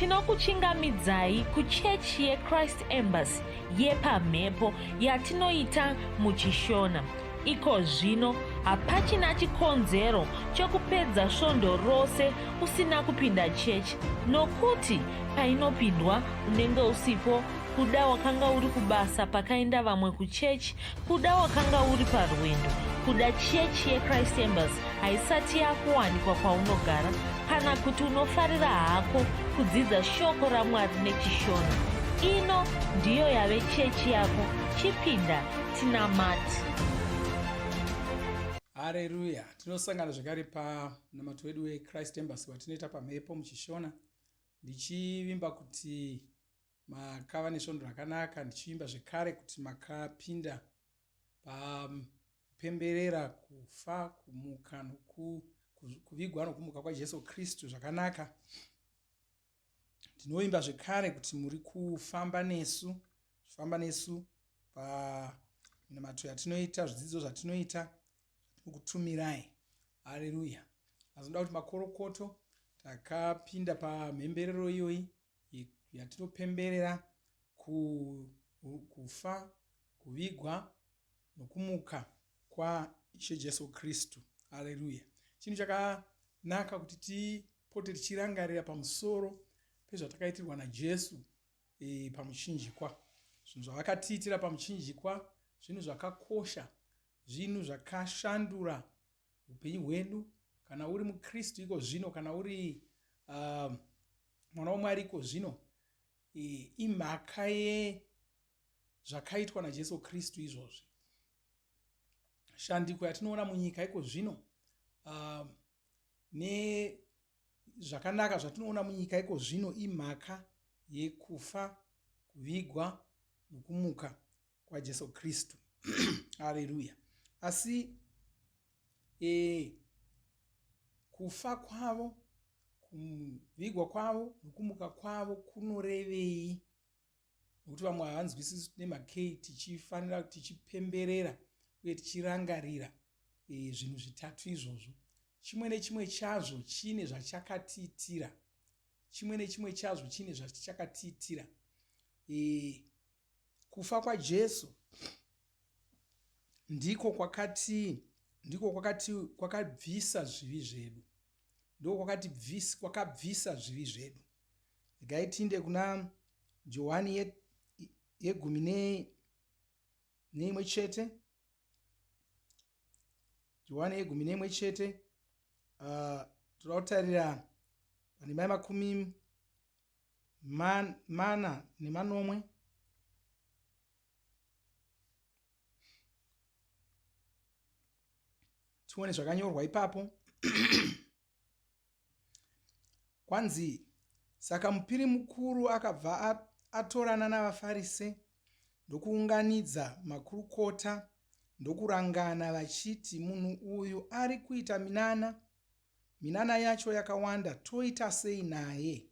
tinokuchingamidzai kuchechi yeChrist Embassy yepamhepo yatinoita muchishona. Iko zvino hapachina chikonzero chokupedza svondo rose usina kupinda chechi, nokuti painopindwa unenge usipo, kuda wakanga uri kubasa pakaenda vamwe kuchechi, kuda wakanga uri parwendo, kuda chechi yeChrist Embassy haisati yakuwanikwa kwaunogara, kana kuti unofarira hako kudzidza shoko raMwari nechishona. Ino ndiyo yave chechi yako. Chipinda tinamati. Haleluya. Tinosangana zvakare panamato wedu weChrist Embassy watinoita pamhepo muchishona. Ndichivimba kuti makava nesvondo rakanaka, ndichivimba zvekare kuti makapinda papemberera kufa, kumuka kuvigwa nokumuka kwaJesu Kristu zvakanaka. Ndinovimba zvekare kuti muri kufamba nesu paminamato yatinoita, zvidzidzo zvatinoita, kutumirai. Haleluya. Azvinoda kuti makorokoto takapinda pamhemberero iyoyi yatinopemberera kufa, kuvigwa nokumuka kwaIshe Jesu Kristu. Haleluya. Chinhu chakanaka kuti tipote tichirangarira pamusoro pezvatakaitirwa naJesu pamuchinjikwa. Zvinhu zvavakatiitira pamuchinjikwa zvinhu zvakakosha, zvinhu zvakashandura upenyu hwedu. Kana uri muKristu iko zvino, kana uri mwana waMwari iko zvino, imhaka yezvakaitwa naJesu Kristu izvozvi. Shandiko yatinoona munyika iko zvino, nezvakanaka zvatinoona munyika iko zvino, imhaka yekufa, kuvigwa nokumuka kwaJesu Kristu. Haleluya. Asi kufa kwavo, kuvigwa kwavo nokumuka kwavo kunorevei? Nokuti vamwe havanzwisisi nemakei tichifanira tichipemberera uye tichirangarira zvinhu zvitatu izvozvo. Chimwe nechimwe chazvo chine zvachakatiitira. Chimwe nechimwe chazvo chine zvachakatiitira. Kufa kwaJesu ndiko kwakabvisa zvivi zvedu. Ndiko kwakabvisa zvivi zvedu. Ngaitinde kuna Johani yegumi neimwe chete. Johani yegumi neimwe chete. Toda kutarira pandima yemakumi mana nemanomwe. Tione zvakanyorwa ipapo. Kwanzi, saka mupiri mukuru akabva atorana navaFarisi ndokuunganidza makurukota ndokurangana vachiti, munhu uyu ari kuita minana yacho yakawanda, toita sei naye?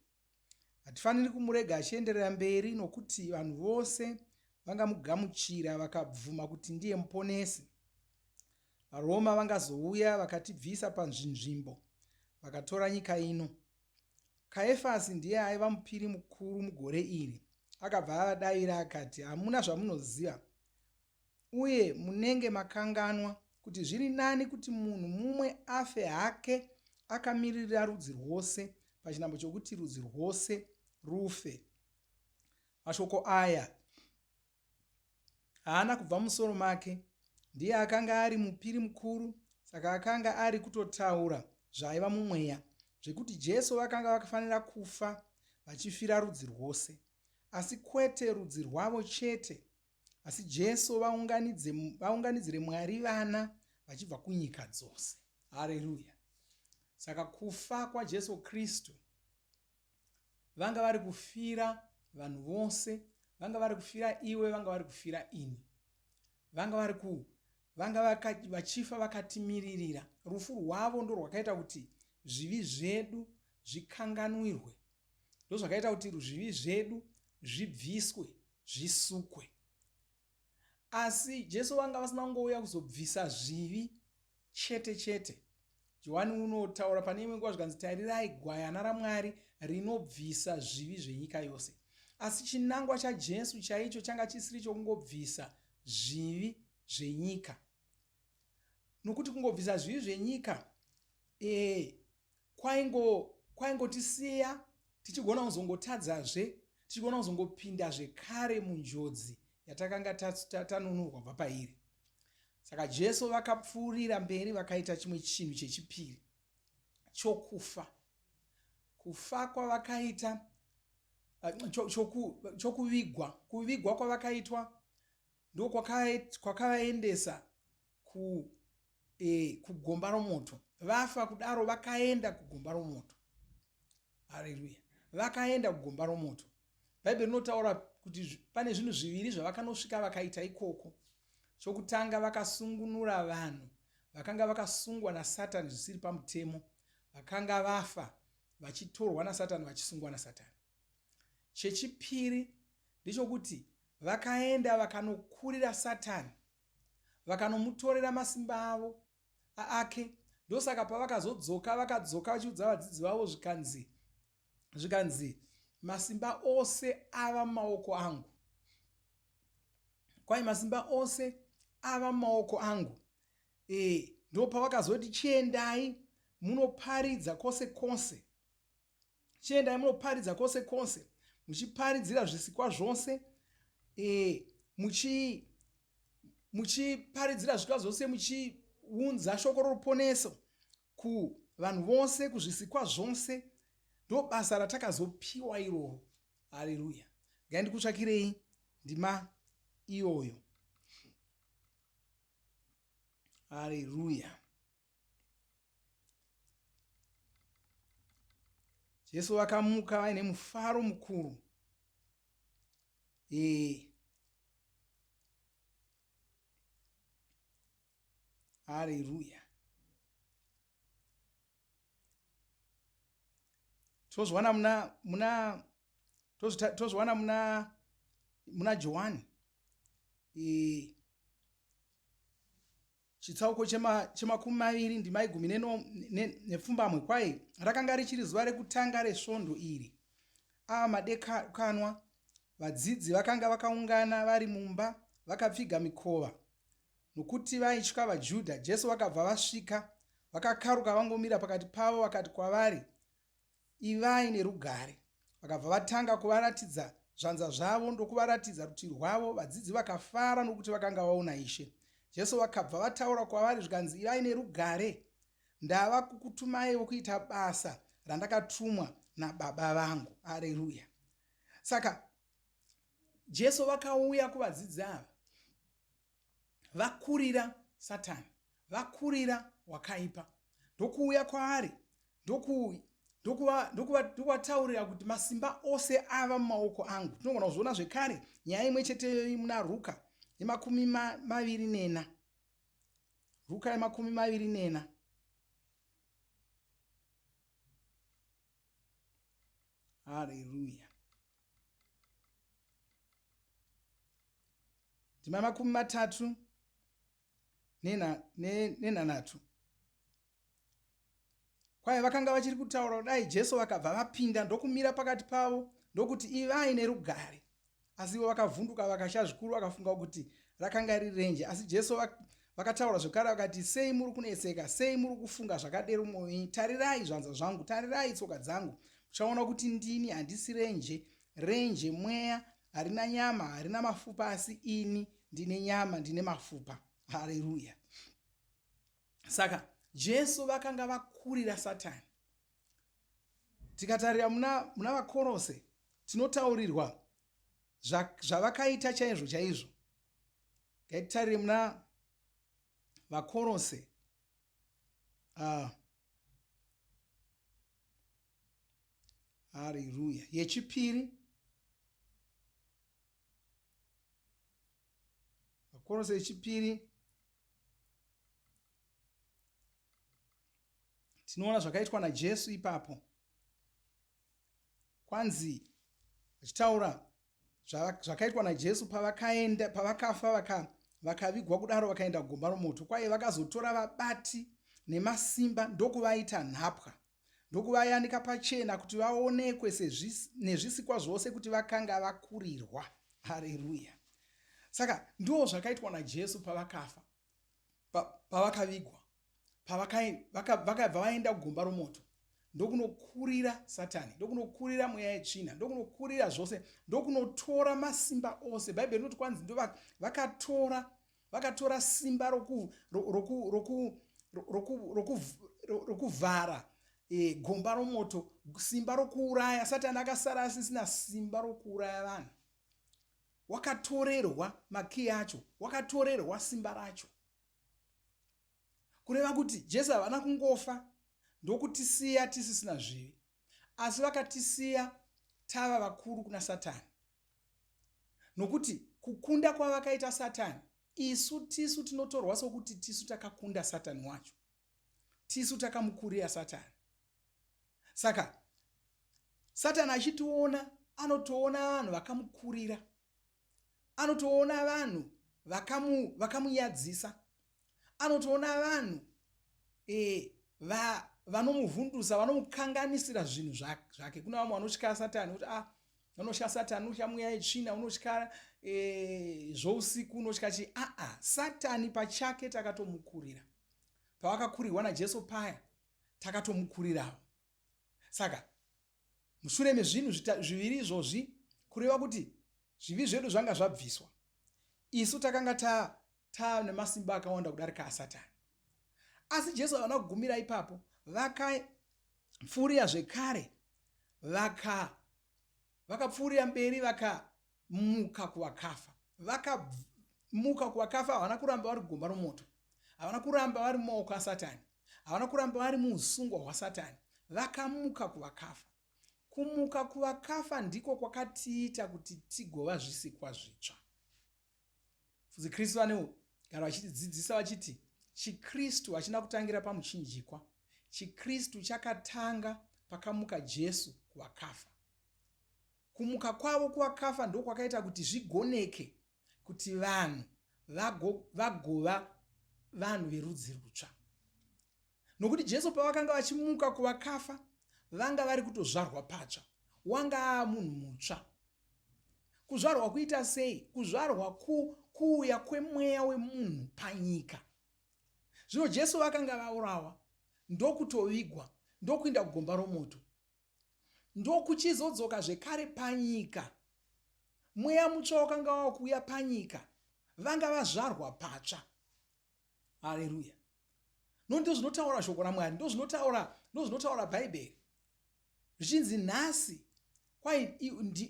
Hatifaniri kumurega achienderera mberi, nokuti vanhu vose vangamugamuchira vakabvuma kuti ndiye muponesi. VaRoma vangazouya vakatibvisa panzvimbo vakatora nyika ino. Kaefasi ndiye aiva mupiri mukuru mugore iri. Akabva avadavira akati, hamuna zvamunoziva uye munenge makanganwa kuti zviri nani kuti munhu mumwe afe hake akamirira rudzi rwose pachinhambo chokuti rudzi rwose rufe. Mashoko aya haana kubva musoro make. Ndiye akanga ari mupiri mukuru, saka akanga ari kutotaura zvaiva mumweya, zvekuti Jesu vakanga vakafanira kufa vachifira rudzi rwose, asi kwete rudzi rwavo chete, asi Jesu vaunganidzire Mwari vana vachibva kunyika dzose. Haleluya. Saka kufa kwaJesu Kristu vanga vari kufira vanhu vose, vanga vari kufira iwe, vanga vari kufira ini. Vanga vachifa vakatimiririra. Rufu rwavo ndo rwakaita kuti zvivi zvedu zvikanganwirwe. Ndo zvakaita kuti zvivi zvedu zvibviswe, zvisukwe. Asi Jesu vanga vasina kungouya kuzobvisa zvivi chete chete, Johani unotaura pane imwe nguva zvikanzi tarirai gwayana raMwari rinobvisa zvivi zvenyika yose. Asi chinangwa chaJesu chaicho changa chisiri chokungobvisa zvivi zvenyika. Nokuti kungobvisa zvivi zvenyika kwaingotisiya tichigona kuzongotadzazve, tichigona kuzongopinda zvekare munjodzi yatakanga tanunurwa kubva pairi. Saka Jesu vakapfuurira mberi vakaita chimwe chinhu chechipiri chokufa. Kufa kwavakaita chokuvigwa. Kuvigwa kwavakaitwa ndo kwakavaendesa kugomba romoto. Vafa kudaro vakaenda kugomba romoto. Haleluya. Vakaenda kugomba romoto. Bhaibheri rinotaura kuti pane zvinhu zviviri zvavakanosvika vakaita ikoko. Chokutanga vakasungunura vanhu vakanga vakasungwa naSatani zvisiri pamutemo, vakanga vafa vachitorwa naSatani vachisungwa naSatani. Chechipiri ndechokuti vakaenda vakanokurira Satani, vakanomutorera masimba avo ake. Ndosaka pavakazodzoka vakadzoka vachiudza vadzidzi vavo zvikanzi masimba ose ava mumaoko angu. Kwai masimba ose ava mumaoko angu. Ndo pavakazoti chiendai munoparidza kwose kwose. Chiendai munoparidza kwose kwose. Muchiparidzira zvisikwa zvose. Muchiparidzira zvisikwa zvose, muchiunza shoko roruponeso kuvanhu vose, kuzvisikwa zvose. Ndo basa ratakazopiwa iroro. Haleluya. Ngandikutsvakirei ndima iyoyo. Haleluya. Jesu vakamuka vaine mufaro mukuru. Haleluya. Tozwana muna Johani chitsauko chemakumi maviri ndima 14. Kwai rakanga richiri zuva rekutanga resvondo iri. Madekanwa vadzidzi vakanga vakaungana vari mumba vakapfiga mikova nokuti vaitya vaJudha. Jesu vakabva vasvika, vakakaruka vangomira pakati pavo, vakati kwavari, ivai nerugare. Vakabva vatanga kuvaratidza zvanza zvavo ndokuvaratidza rutivi rwavo. Vadzidzi vakafara nokuti vakanga vaona Ishe. Jesu vakabva vataura kwavari zvikanzi, ivai nerugare. Ndava kukutumaiwo kuita basa randakatumwa naBaba vangu. Haleluya. Saka Jesu vakauya kuvadzidzi ava vakurira Satani, vakurira wakaipa. Ndokuuya kwaari, ndokuvataurira kuti masimba ose ava mumaoko angu. Tinogona kuzviona zvekare nyaya imwe chete muna Ruka 24. Ruka 24. Haleluya. Ndima 33. Kwai vakanga vachiri kutaura kudai, Jesu vakabva vapinda ndokumira pakati pavo ndokuti, ivai nerugare. Asi ivo vakavhunduka vakasha zvikuru, vakafunga kuti rakanga riri renje. Asi Jesu vakataura zvekare vakati, sei muri kuneseka? Sei muri kufunga zvakadero mwoyo? Tarirai zvanza zvangu, tarirai tsoka dzangu, muchaona kuti ndini, handisi renje. Renje mweya, harina nyama, harina mafupa, asi ini ndine nyama, ndine mafupa. Haleluya. Saka Jesu vakanga vakurira Satani. Tikatarira muna Vakorose tinotaurirwa zvavakaita chaizvo chaizvo. Ngatitarire muna Vakorose haleluya, yechipiri. Vakorose yechipiri tinoona zvakaitwa naJesu ipapo. Kwanzi achitaura zvakaitwa naJesu pavakafa vakavigwa kudaro vakaenda kugomba romoto. Kwaye vakazotora vabati nemasimba ndokuvaita nhapwa, ndokuvayanika pachena kuti vaonekwe nezvisikwa zvose kuti vakanga vakurirwa. Haleluya! Saka ndo zvakaitwa naJesu pavakafa, pavakavigwa, vakabva vaenda kugomba romoto. Ndokunokurira Satani, ndokunokurira mweya yetsvina, ndokunokurira zvose, ndokunotora masimba ose. Bhaibheri rinoti kwanzi vakatora simba rokuvhara gomba romoto, simba rokuuraya. Satani akasara asisina simba rokuuraya vanhu. Wakatorerwa makii acho, wakatorerwa simba racho, kureva kuti Jesu havana kungofa ndokutisiya tisisina zvivi, asi vakatisiya tava vakuru kuna Satani. Nokuti kukunda kwavakaita Satani, tisu tinotorwa sokuti tisu takakunda Satani wacho, tisu takamukurira Satani. Saka Satani achitiona, anotoona vanhu vakamukurira, anotoona vanhu vakamunyadzisa, anotoona vanhu vanomuvhundusa, vanomukanganisira zvinhu zvake. Kuna vamwe vanotya Satani kuti vanotya Satani, unotya mweya yetsvina, unotya zvousiku, unotya chi. Satani pachake takatomukurira. Pavakakurirwa naJesu paya, takatomukurirawo. Saka mushure mezvinhu zviviri izvozvi, kureva kuti zvivi zvedu zvanga zvabviswa, isu takanga taane masimba akawanda kudarika aSatani. Asi Jesu havana kugumira ipapo, vakapfuurira zvekare, vakapfuurira mberi, vakamuka kuvakafa. Vakamuka kuvakafa, havana kuramba vari kugomba romoto, havana kuramba vari mumaoko aSatani, havana kuramba vari muusungwa hwaSatani. Vakamuka kuvakafa. Kumuka kuvakafa ndiko kwakatiita kuti tigova zvisikwa zvitsva. Fudzi Kristu vanogara vachitidzidzisa vachiti chiKristu hachina kutangira pamuchinjikwa. chiKristu chakatanga pakamuka Jesu kuvakafa. Kumuka kwavo kuvakafa ndiko kwakaita kuti zvigoneke kuti vanhu vagova vanhu verudzi rutsva. Nokuti Jesu pavakanga vachimuka kuvakafa, vanga vari kutozvarwa patsva, wanga munhu mutsva. Kuzvarwa kuita sei? Kuzvarwa kuuya kwemweya wemunhu panyika. Zvino Jesu vakanga vaurawa, ndokutovigwa, ndokuenda kugomba romoto, ndokuchizodzoka zvekare panyika. Mweya mutsva wakanga wakuuya panyika, vanga vazvarwa patsva. Haleluya! Ndo zvinotaura shoko raMwari, ndo zvinotaura Bhaibheri. Zvichinzi nhasi, kwai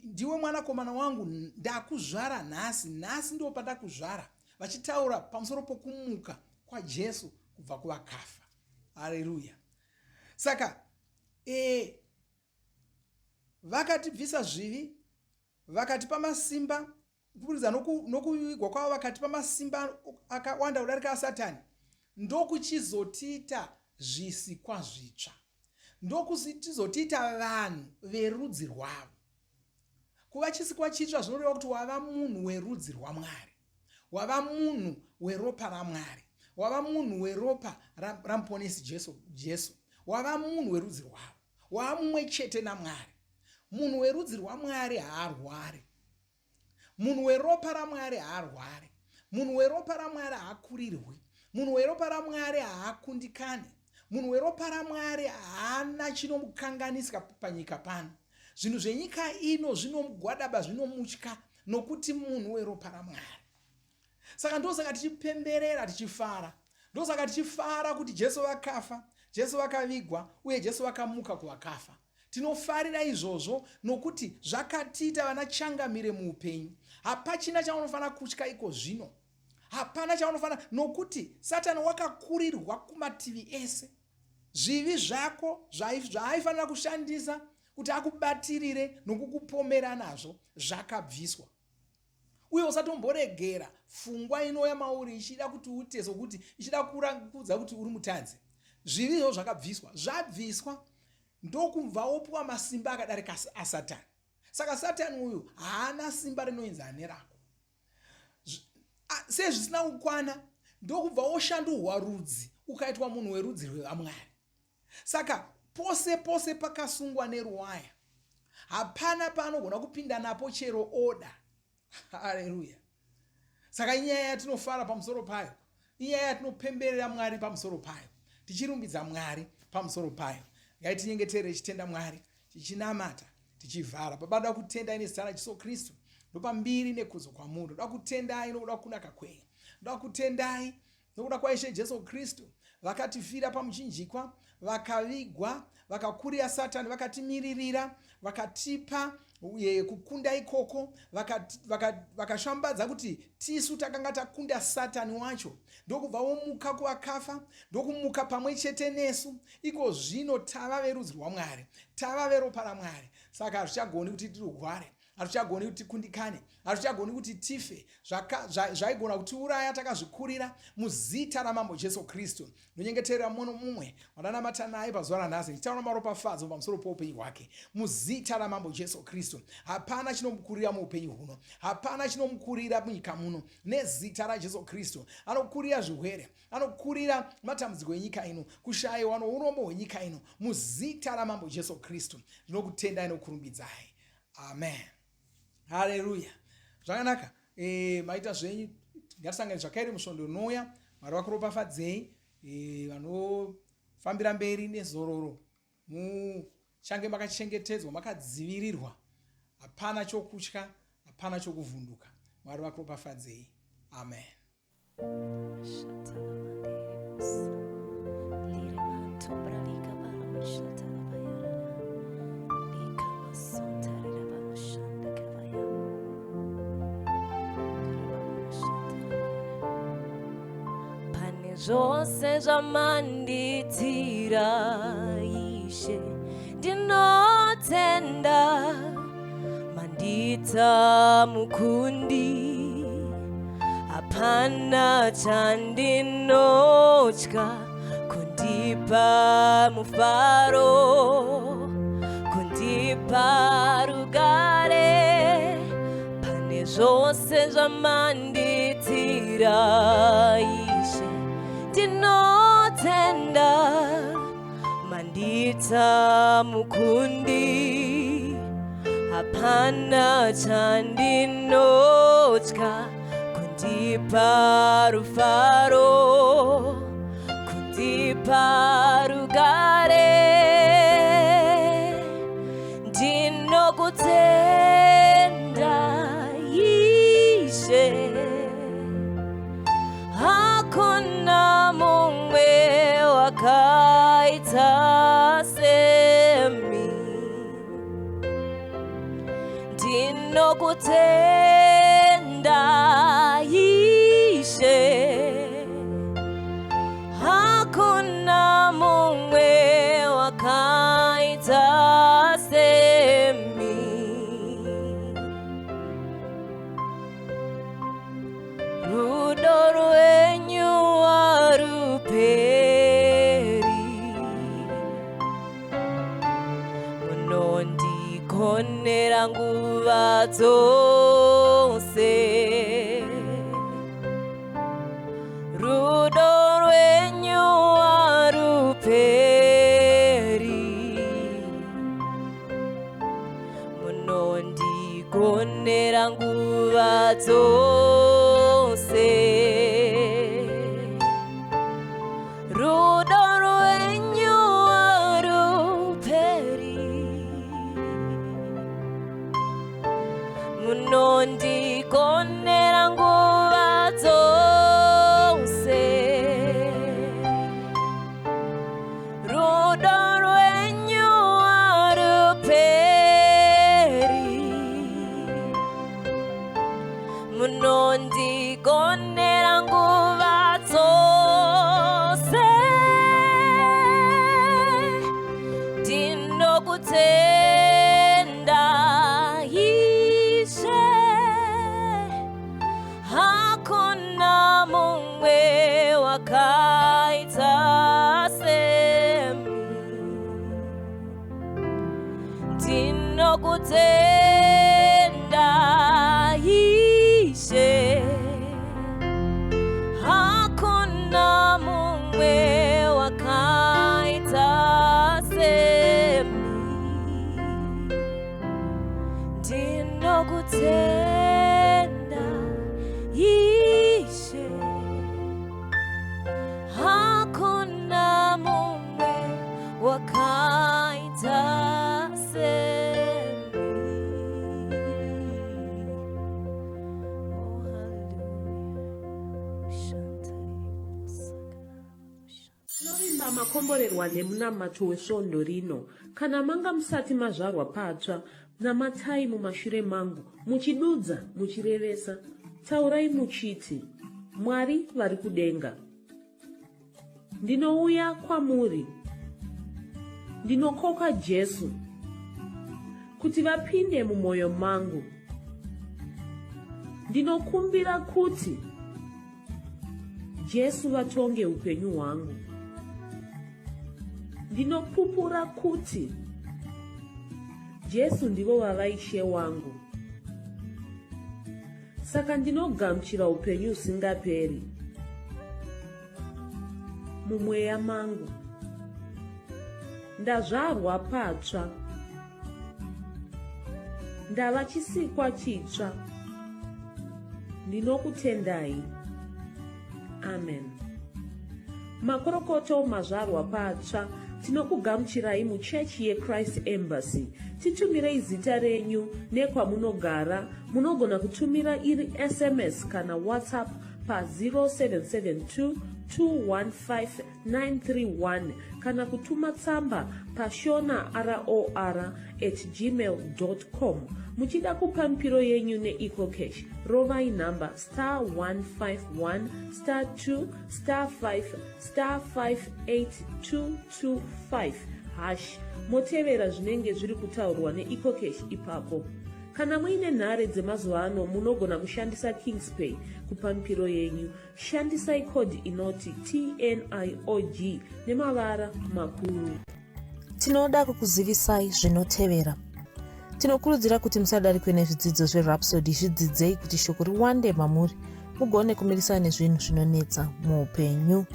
ndiwe mwanakomana wangu, ndakuzvara nhasi, nhasi ndo pandakuzvara. Vachitaura pamusoro pokumuka kwaJesu kubva kuvakafa. Haleluya! Saka vakatibvisa zvivi, vakatipa masimba, kupfuuridza nokuvigwa kwavo, vakatipa masimba akawanda kudarika aSatani, ndokuchizotiita zvisikwa zvitsva, ndokuchizotiita vanhu verudzi rwavo. Kuva chisikwa chitsva zvinoreva kuti wava munhu werudzi rwaMwari, wava munhu weropa raMwari, wava munhu weropa ramuponesi Jesu, wava munhu werudzi rwavo, wava mumwe chete naMwari. Munhu werudzi rwaMwari haarwari, munhu weropa raMwari haarwari, munhu weropa raMwari haakurirwi, munhu weropa raMwari haakundikani, munhu weropa raMwari haana chinomukanganisika panyika pano. Zvinhu zvenyika ino zvinomugwadaba, zvinomutya, nokuti munhu weropa raMwari. Saka ndosaka tichipemberera, tichifara. Ndosaka tichifara kuti Jesu vakafa, Jesu vakavigwa, uye Jesu vakamuka kuvakafa. Tinofarira izvozvo nokuti zvakatiita vana changamire muupenyu. Hapachina chaunofanira kutya iko zvino. Hapana chaunofanira, nokuti Satani wakakurirwa kumativi ese. Zvivi zvako zvaaifanira kushandisa kuti akubatirire nokukupomera nazvo zvakabviswa. Uye usatomboregera pfungwa inouya mauri ichida kuti uteso, kuti ichida kurangudza kuti uri mutadzi. Zvivi izvo zvakabviswa, zvabviswa, ndokubva wopuwa masimba akadarika aSatani. Saka Satani uyu haana simba rinoenzana nerako. Sezvisina kukwana, ndokubva woshandurwa rudzi, ukaitwa munhu werudzi rwevamwari. Saka pose pose pakasungwa neruwaya, hapana paanogona kupinda napo chero oda. Haleluya. Saka inyaya yatinofara pamusoro payo, inyaya yatinopemberera Mwari pamusoro payo, tichirumbidza Mwari pamusoro payo. Ngatitinyengetere tichitenda Mwari, tichinamata, tichivhara. Baba, ndoda kutendai nezita raJesu Kristu, ndopambiri nekudzo kwamuri. Ndoda kutendai nokuda kunaka kwenyu. Ndoda kutendai nokuda kwaIshe Jesu Kristu, vakatifira pamuchinjikwa, vakavigwa, vakakurira Satani, vakatimiririra, vakatipa kukunda ikoko, vakashambadza kuti tisu takanga takunda Satani wacho, ndokubva vomuka kuvakafa, ndokumuka pamwe chete nesu. Iko zvino tava verudzi rwaMwari, tava veropa raMwari. Saka hazvichagoni kuti tirugware, hazvichagoni kuti tikundikane, hazvichagoni kuti tife. Zvaigona kutiuraya takazvikurira muzita ramambo Jesu Kristu. Ndonyengeterera mumwe nomumwe wandanamata naye pazuva ranhasi, ndichaona maropafadzo pamusoro poupenyu hwake muzita ramambo Jesu Kristu. Hapana chinomukurira muupenyu huno, hapana chinomukurira munyika muno. Nezita raJesu Kristu anokurira zvirwere, anokurira matambudziko enyika ino, kushayiwa nourombo hwenyika ino, muzita ramambo Jesu Kristu. Ndinokutendai nokurumbidzai. Amen. Haleluya. Zvakanaka. Maita zvenyu, ngatisangane zvakairi musvondo unouya. Mwari vakuropafadzei. Vanofambira mberi nezororo, muchange makachengetedzwa, makadzivirirwa. Hapana chokutya, hapana chokuvhunduka. Mwari vakuropafadzei. Amen. Zvose zvamanditira Ishe ndinotenda, mandita mukundi, hapana chandinotya, kundipa mufaro, kundipa rugare. Pane zvose zvamanditira Ishe ndinotenda, mandita mukundi, hapana chandinotya, kundipa rufaro, kundipa rugare. Ndinokutenda Ishe, hakuna mumwe wakaita semi. Ndinokutenda Ishe, hakuna mumwe wakaita semi. Rudo rwenyu haruperi, munondikonera nguva dzose. Rudo rwenyu haruperi, munondikonera nguva dzose. Rudo rwenyu haruperi, munondikonera nguva dzose. Rudo rwenyu haruperi, munondikonera nguva dzose. Ndinokutenda Ishe, hakuna mumwe wakaita semi. Ndinokutenda Ishe, hakuna mumwe ndinokutenda Ishe, hakuna mumwe wakaita semi. Oh, hallelujah. Tinovimba makomborerwa nemunamato wesvondo rino. Kana manga musati mazvarwa patsva, namatai mumashure mangu, muchidudza, muchirevesa. Taurai muchiti, Mwari vari kudenga, ndinouya kwamuri, ndinokoka Jesu, kuti vapinde mumwoyo mangu. Ndinokumbira kuti Jesu vatonge upenyu hwangu. Ndinopupura kuti Jesu ndivo vavaishe wangu. Saka ndinogamuchira upenyu usingaperi mumweya mangu. Ndazvarwa patsva, ndava chisikwa chitsva. Ndinokutendai. Amen. Makorokoto mazvarwa patsva, tinokugamuchirai muchechi yeChrist Embassy. Titumirei zita renyu nekwamunogara. Munogona kutumira iri SMS kana WhatsApp pa 0772 215 kana kutuma tsamba pa shona@gmail.com. Muchida kupa mpiro yenyu neEcocash, rovai namba *151*2*5*58225 motevera zvinenge zviri kutaurwa neEcocash ipapo. Kana muine nhare dzemazuva ano, munogona kushandisa KingsPay kupa mpiro yenyu. Shandisai kodhi inoti TNIOG nemavara makuru. Tinoda kukuzivisai zvinotevera. Tinokurudzira kuti musadarikwe nezvidzidzo zveRhapsody. Zvidzidzei kuti shoko riwande mamuri, mugone kumirisana nezvinhu zvinonetsa muupenyu.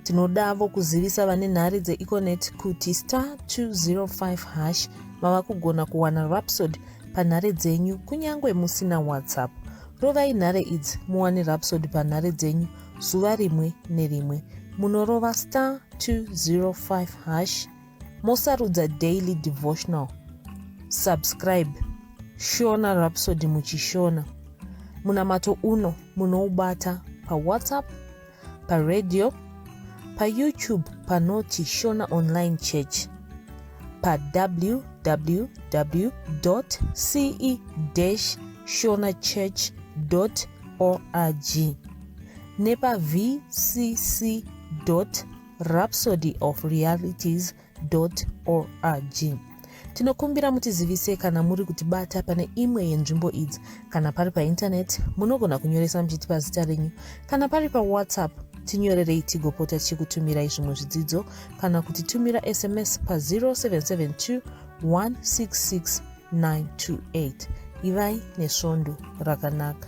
Tinodavo kuzivisa vane nhare dzeEconet kuti *205# mava kugona kuwana Rhapsody panhare dzenyu kunyangwe musina WhatsApp. Rovai nhare idzi muwane Rhapsody panhare dzenyu zuva rimwe nerimwe. Munorova *205# mosarudza daily devotional. Subscribe Shona Rhapsody muchishona. Munamato uno munoubata pa WhatsApp, pa radio, pa YouTube panoti Shona Online Church, pa www.ce-shonachurch.org, nepa vcc.rhapsodyofrealities.org. Tinokumbira mutizivise kana muri kutibata pane imwe yenzvimbo idzi. Kana pari paintaneti, munogona kunyoresa muchitipa zita renyu. Kana pari pa WhatsApp, tinyorerei tigopota tichikutumirai zvimwe zvidzidzo, kana kutitumira SMS pa 0772 166 928. Ivai nesvondo rakanaka.